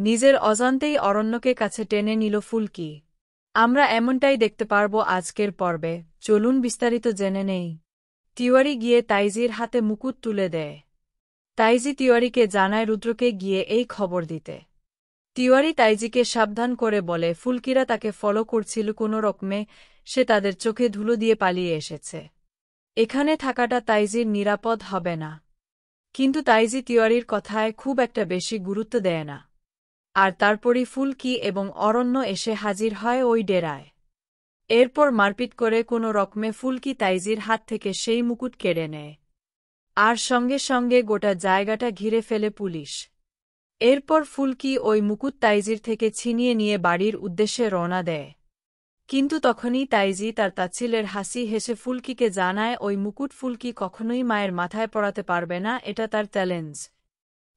নিজের অজান্তেই অরণ্যকে কাছে টেনে নিল ফুলকি। আমরা এমনটাই দেখতে পারব আজকের পর্বে, চলুন বিস্তারিত জেনে নেই। তিওয়ারি গিয়ে তাইজির হাতে মুকুট তুলে দেয়। তাইজি তিওয়ারিকে জানায় রুদ্রকে গিয়ে এই খবর দিতে। তিওয়ারি তাইজিকে সাবধান করে বলে ফুলকিরা তাকে ফলো করছিল কোনো রকমে, সে তাদের চোখে ধুলো দিয়ে পালিয়ে এসেছে। এখানে থাকাটা তাইজির নিরাপদ হবে না। কিন্তু তাইজি তিওয়ারির কথায় খুব একটা বেশি গুরুত্ব দেয় না। আর তারপরই ফুলকি এবং অরণ্য এসে হাজির হয় ওই ডেরায়। এরপর মারপিট করে কোনো রকমে ফুলকি তাইজির হাত থেকে সেই মুকুট কেড়ে নেয়। আর সঙ্গে সঙ্গে গোটা জায়গাটা ঘিরে ফেলে পুলিশ। এরপর ফুলকি ওই মুকুট তাইজির থেকে ছিনিয়ে নিয়ে বাড়ির উদ্দেশ্যে রওনা দেয়। কিন্তু তখনই তাইজি তার তাচ্ছিলের হাসি হেসে ফুলকিকে জানায় ওই মুকুট ফুলকি কখনোই মায়ের মাথায় পরাতে পারবে না, এটা তার চ্যালেঞ্জ।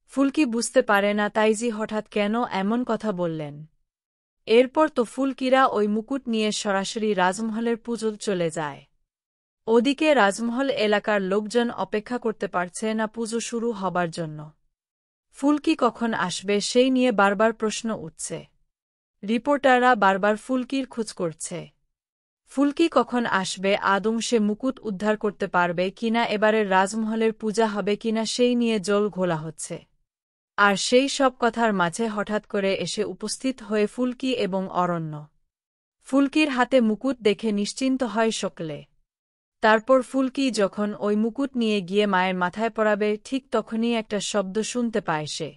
ফুলকি বুঝতে পারে না তাইজি হঠাৎ কেন এমন কথা বললেন। এরপর তো ফুলকিরা ওই মুকুট নিয়ে সরাসরি রাজমহলের পুজো চলে যায়। ওদিকে রাজমহল এলাকার লোকজন অপেক্ষা করতে পারছে না পুজো শুরু হবার জন্য। ফুলকি কখন আসবে সেই নিয়ে বারবার প্রশ্ন উঠছে। রিপোর্টাররা বারবার ফুলকির খোঁজ করছে। ফুলকি কখন আসবে, আদৌ সে মুকুট উদ্ধার করতে পারবে কিনা, এবারের রাজমহলের পূজা হবে কিনা সেই নিয়ে জল ঘোলা হচ্ছে। আর সেই সব কথার মাঝে হঠাৎ করে এসে উপস্থিত হয়ে ফুলকি এবং অরণ্য। ফুলকির হাতে মুকুট দেখে নিশ্চিন্ত হয় সকলে। তারপর ফুলকি যখন ওই মুকুট নিয়ে গিয়ে মায়ের মাথায় পরাবে ঠিক তখনই একটা শব্দ শুনতে পায় সে।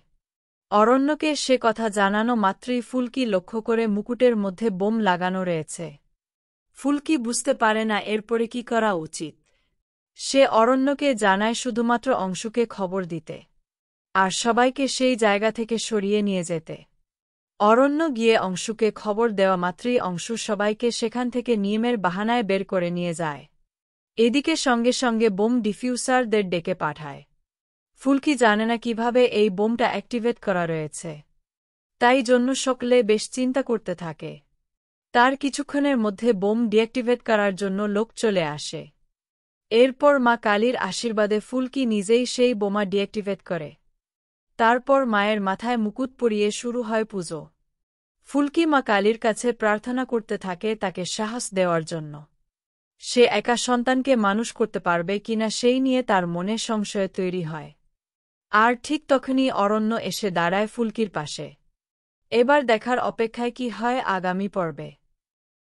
অরণ্যকে সে কথা জানানো মাত্রই ফুলকি লক্ষ্য করে মুকুটের মধ্যে বোম লাগানো রয়েছে। ফুলকি বুঝতে পারে না এরপরে কি করা উচিত। সে অরণ্যকে জানায় শুধুমাত্র অংশুকে খবর দিতে। আর সবাইকে সেই জায়গা থেকে সরিয়ে নিয়ে যেতে। অরণ্য গিয়ে অংশুকে খবর দেওয়া মাত্রই অংশু সবাইকে সেখান থেকে নিয়মের বাহানায় বের করে নিয়ে যায়। এদিকে সঙ্গে সঙ্গে বোম ডিফিউসারদের ডেকে পাঠায়। ফুলকি জানে না কিভাবে এই বোমটা অ্যাক্টিভেট করা রয়েছে। তাই জন্য সকলে বেশ চিন্তা করতে থাকে। তার কিছুক্ষণের মধ্যে বোম ডিঅ্যাক্টিভেট করার জন্য লোক চলে আসে। এরপর মা কালীর আশীর্বাদে ফুলকি নিজেই সেই বোমা ডিঅ্যাক্টিভেট করে। তারপর মায়ের মাথায় মুকুট পরিয়ে শুরু হয় পুজো। ফুলকি মা কালীর কাছে প্রার্থনা করতে থাকে তাকে সাহস দেওয়ার জন্য। সে একা সন্তানকে মানুষ করতে পারবে কিনা সেই নিয়ে তার মনে সংশয় তৈরি হয়। আর ঠিক তখনই অরণ্য এসে দাঁড়ায় ফুলকির পাশে। এবার দেখার অপেক্ষায় কি হয় আগামী পর্বে।